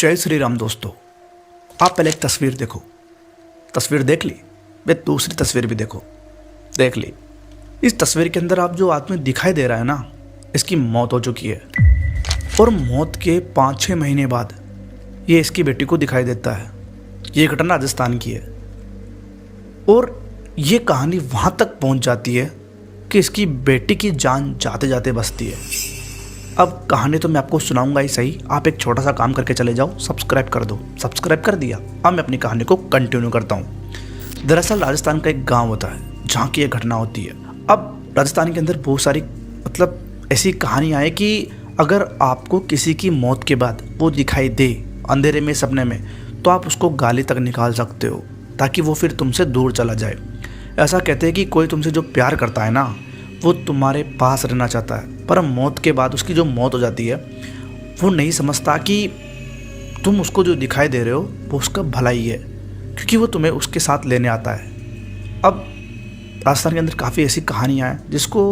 जय श्री राम दोस्तों। आप पहले एक तस्वीर देखो। तस्वीर देख ली, वे दूसरी तस्वीर भी देखो। देख ली। इस तस्वीर के अंदर आप जो आदमी दिखाई दे रहा है ना, इसकी मौत हो चुकी है और मौत के 5-6 महीने बाद ये इसकी बेटी को दिखाई देता है। ये घटना राजस्थान की है और ये कहानी वहाँ तक पहुँच जाती है कि इसकी बेटी की जान जाते जाते बचती है। अब कहानी तो मैं आपको सुनाऊंगा ही सही, आप एक छोटा सा काम करके चले जाओ, सब्सक्राइब कर दो। सब्सक्राइब कर दिया। अब मैं अपनी कहानी को कंटिन्यू करता हूँ। दरअसल राजस्थान का एक गांव होता है जहाँ की ये घटना होती है। अब राजस्थान के अंदर बहुत सारी ऐसी कहानियाँ हैं कि अगर आपको किसी की मौत के बाद वो दिखाई दे अंधेरे में, सपने में, तो आप उसको गाली तक निकाल सकते हो ताकि वो फिर तुमसे दूर चला जाए। ऐसा कहते हैं कि कोई तुमसे जो प्यार करता है ना, वो तुम्हारे पास रहना चाहता है, पर मौत के बाद उसकी जो मौत हो जाती है वो नहीं समझता कि तुम उसको जो दिखाई दे रहे हो वो उसका भला ही है, क्योंकि वो तुम्हें उसके साथ लेने आता है। अब राजस्थान के अंदर काफ़ी ऐसी कहानियाँ हैं जिसको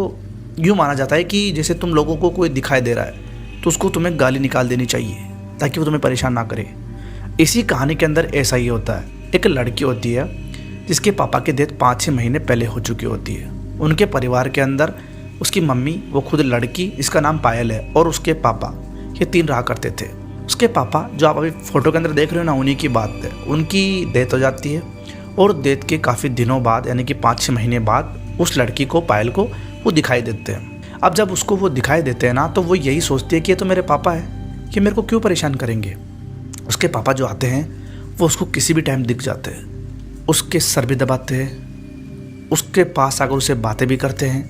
यूँ माना जाता है कि जैसे तुम लोगों को कोई दिखाई दे रहा है तो उसको तुम्हें गाली निकाल देनी चाहिए ताकि वो तुम्हें परेशान ना करे। इसी कहानी के अंदर ऐसा ही होता है। एक लड़की होती है जिसके पापा की डेथ 5-6 महीने पहले हो चुकी होती है। उनके परिवार के अंदर उसकी मम्मी, वो खुद लड़की, इसका नाम पायल है, और उसके पापा, ये 3 रहा करते थे। उसके पापा जो आप अभी फ़ोटो के अंदर देख रहे हो ना, उन्हीं की बात है। उनकी डेथ हो जाती है और डेथ के काफ़ी दिनों बाद, यानी कि 5-6 महीने बाद, उस लड़की को, पायल को, वो दिखाई देते हैं। अब जब उसको वो दिखाई देते हैं ना, तो वो यही सोचती है कि ये तो मेरे पापा है, कि मेरे को क्यों परेशान करेंगे। उसके पापा जो आते हैं वो उसको किसी भी टाइम दिख जाते हैं, उसके सर भी दबाते हैं, उसके पास आकर उससे बातें भी करते हैं,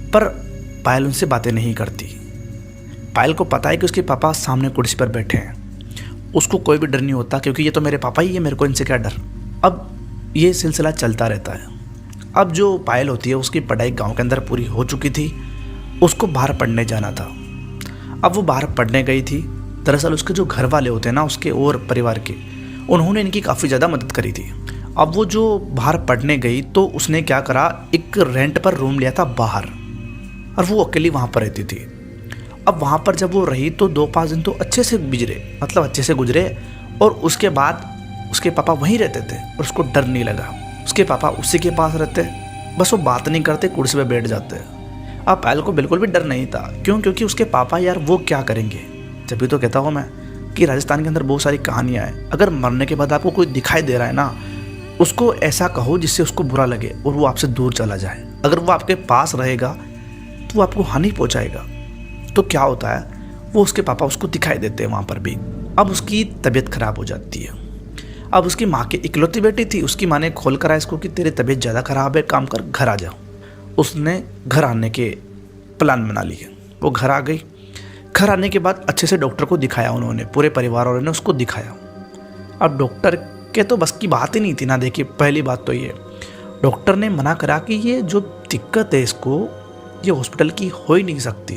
पर पायल उनसे बातें नहीं करती। पायल को पता है कि उसके पापा सामने कुर्सी पर बैठे हैं। उसको कोई भी डर नहीं होता क्योंकि ये तो मेरे पापा ही है, मेरे को इनसे क्या डर। अब ये सिलसिला चलता रहता है। अब जो पायल होती है उसकी पढ़ाई गांव के अंदर पूरी हो चुकी थी, उसको बाहर पढ़ने जाना था। अब वो बाहर पढ़ने गई थी। दरअसल उसके जो घर वाले होते हैं ना, उसके और परिवार के, उन्होंने इनकी काफ़ी ज़्यादा मदद करी थी। अब वो जो बाहर पढ़ने गई तो उसने क्या करा, एक रेंट पर रूम लिया था बाहर, और वो अकेली वहाँ पर रहती थी। अब वहाँ पर जब वो रही तो 2-5 दिन तो अच्छे से गुजरे, और उसके बाद उसके पापा वहीं रहते थे और उसको डर नहीं लगा। उसके पापा उसी के पास रहते, बस वो बात नहीं करते, कुर्सी पर बैठ जाते। अब पायल को बिल्कुल भी डर नहीं था। क्यों? क्योंकि उसके पापा यार वो क्या करेंगे। जब भी तो कहता हूँ मैं कि राजस्थान के अंदर बहुत सारी कहानियाँ हैं। अगर मरने के बाद आपको कोई दिखाई दे रहा है ना, उसको ऐसा कहो जिससे उसको बुरा लगे और वो आपसे दूर चला जाए। अगर वो आपके पास रहेगा तो वो आपको हानि पहुंचाएगा। तो क्या होता है, वो उसके पापा उसको दिखाई देते हैं वहाँ पर भी। अब उसकी तबीयत खराब हो जाती है। अब उसकी माँ की इकलौती बेटी थी, उसकी माँ ने खोल कर आया इसको कि तेरी तबीयत ज़्यादा खराब है, काम कर, घर आ जाओ। उसने घर आने के प्लान बना लिए। वो घर आ गई। घर आने के बाद अच्छे से डॉक्टर को दिखाया उन्होंने, पूरे परिवार वालों ने उसको दिखाया। अब डॉक्टर के तो बस की बात ही नहीं थी ना। देखिए, पहली बात तो ये, डॉक्टर ने मना करा कि ये जो दिक्कत है इसको, ये हॉस्पिटल की हो ही नहीं सकती,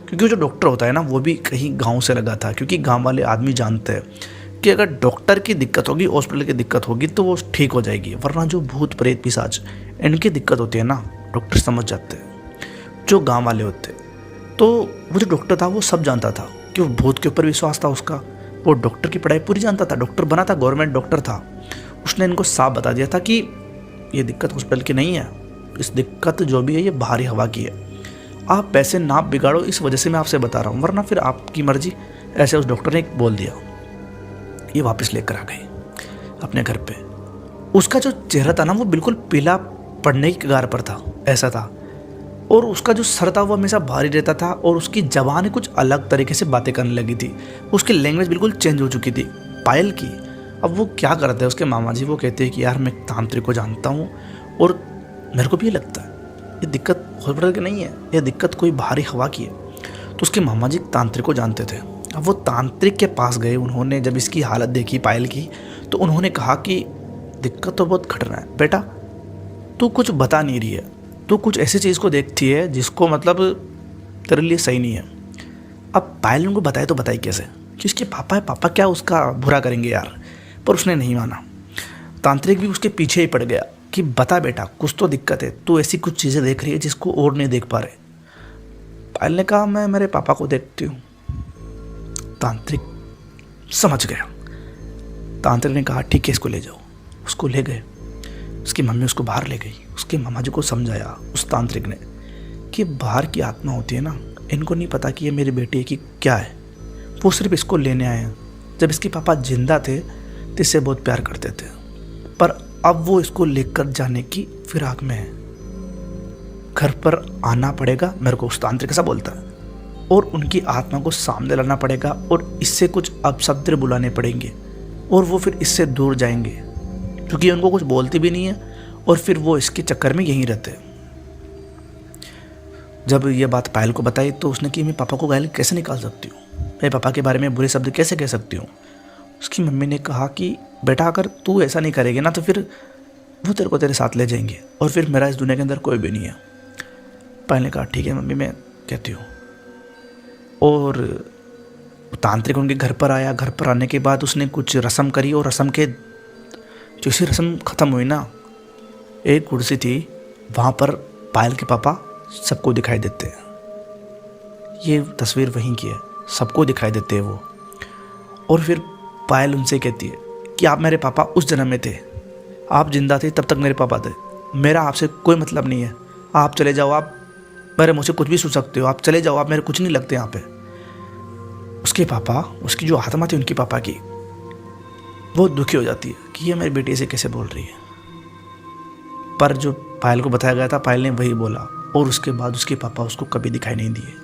क्योंकि जो डॉक्टर होता है ना, वो भी कहीं गांव से लगा था। क्योंकि गांव वाले आदमी जानते हैं कि अगर डॉक्टर की दिक्कत होगी, हॉस्पिटल की दिक्कत होगी तो वो ठीक हो जाएगी, वरना जो भूत प्रेत पिशाच इनकी दिक्कत होती है ना, डॉक्टर समझ जाते हैं, जो गाँव वाले होते। तो वो जो डॉक्टर था वो सब जानता था कि वो भूत के ऊपर विश्वास था उसका। वो डॉक्टर की पढ़ाई पूरी जानता था, डॉक्टर बना था, गवर्नमेंट डॉक्टर था। उसने इनको साफ बता दिया था कि ये दिक्कत हॉस्पिटल की नहीं है, इस दिक्कत जो भी है ये बाहरी हवा की है। आप पैसे ना बिगाड़ो, इस वजह से मैं आपसे बता रहा हूँ, वरना फिर आपकी मर्जी। ऐसे उस डॉक्टर ने बोल दिया। ये वापस लेकर आ गए अपने घर पे। उसका जो चेहरा था ना, वो बिल्कुल पीला पड़ने की कगार पर था, ऐसा था। और उसका जो सर था वो हमेशा भारी रहता था, और उसकी ज़बान कुछ अलग तरीके से बातें करने लगी थी। उसकी लैंग्वेज बिल्कुल चेंज हो चुकी थी पायल की। अब वो क्या करते हैं, उसके मामा जी वो कहते हैं कि यार मैं तांत्रिक को जानता हूँ और मेरे को भी ये लगता है ये दिक्कत हॉस्पिटल की नहीं है, ये दिक्कत कोई बाहरी हवा की है। तो उसके मामा जी तांत्रिक को जानते थे। अब वो तांत्रिक के पास गए। उन्होंने जब इसकी हालत देखी पायल की, तो उन्होंने कहा कि दिक्कत तो बहुत खतरनाक है बेटा, तू कुछ बता नहीं रही है, तो कुछ ऐसी चीज़ को देखती है जिसको तेरे लिए सही नहीं है। अब पायल उनको बताए तो बताई कैसे कि उसके पापा है, पापा क्या उसका बुरा करेंगे यार। पर उसने नहीं माना। तांत्रिक भी उसके पीछे ही पड़ गया कि बता बेटा, कुछ तो दिक्कत है, तू ऐसी कुछ चीज़ें देख रही है जिसको और नहीं देख पा रहे। पायल ने कहा मैं मेरे पापा को देखती हूँ। तांत्रिक समझ गया। तांत्रिक ने कहा ठीक है इसको ले जाओ। उसको ले गए। उसकी मम्मी उसको बाहर ले गई। उसके मामा जी को समझाया उस तांत्रिक ने कि बाहर की आत्मा होती है ना, इनको नहीं पता कि ये मेरी बेटी है कि क्या है, वो सिर्फ इसको लेने आए हैं। जब इसके पापा जिंदा थे तो इससे बहुत प्यार करते थे, पर अब वो इसको लेकर जाने की फिराक में है। घर पर आना पड़ेगा मेरे को, उस तांत्रिक ऐसा बोलता है, और उनकी आत्मा को सामने लाना पड़ेगा और इससे कुछ अपशब्द बुलाने पड़ेंगे और वो फिर इससे दूर जाएंगे क्योंकि उनको कुछ बोलती भी नहीं है और फिर वो इसके चक्कर में यहीं रहते हैं। जब ये बात पायल को बताई तो उसने कि मैं पापा को गाली कैसे निकाल सकती हूँ, मैं पापा के बारे में बुरे शब्द कैसे कह सकती हूँ। उसकी मम्मी ने कहा कि बेटा अगर तू ऐसा नहीं करेगी ना तो फिर वो तेरे को तेरे साथ ले जाएंगे और फिर मेरा इस दुनिया के अंदर कोई भी नहीं है। पायल ने कहा ठीक है मम्मी मैं कहती हूँ। और तांत्रिक उनके घर पर आया। घर पर आने के बाद उसने कुछ रस्म करी और रस्म के जैसी रस्म ख़त्म हुई ना, एक कुर्सी थी वहाँ पर पायल के पापा सबको दिखाई देते हैं। ये तस्वीर वहीं की है, सबको दिखाई देते हैं वो। और फिर पायल उनसे कहती है कि आप मेरे पापा उस जन्म में थे, आप जिंदा थे तब तक मेरे पापा थे, मेरा आपसे कोई मतलब नहीं है, आप चले जाओ, आप मेरे मुझसे कुछ भी सुन सकते हो, आप चले जाओ, आप मेरे कुछ नहीं लगते यहाँ पे। उसके पापा, उसकी जो आत्मा थी उनके पापा की, वो दुखी हो जाती है कि ये मेरी बेटी से कैसे बोल रही है। पर जो पायल को बताया गया था पायल ने वही बोला और उसके बाद उसके पापा उसको कभी दिखाई नहीं दिए।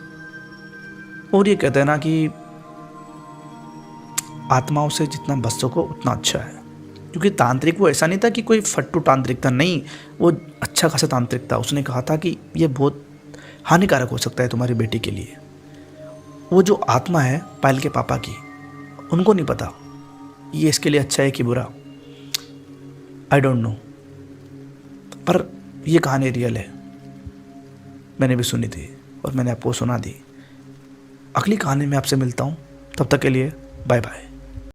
और ये कहते हैं ना कि आत्माओं से जितना बच सको उतना अच्छा है, क्योंकि तांत्रिक वो ऐसा नहीं था कि कोई फट्टू तांत्रिक था, नहीं, वो अच्छा खासा तांत्रिक था। उसने कहा था कि ये बहुत हानिकारक हो सकता है तुम्हारी बेटी के लिए। वो जो आत्मा है पायल के पापा की, उनको नहीं पता ये इसके लिए अच्छा है कि बुरा, आई डोंट नो। पर ये कहानी रियल है, मैंने भी सुनी थी और मैंने आपको सुना दी। अगली कहानी में आपसे मिलता हूँ, तब तक के लिए बाय बाय।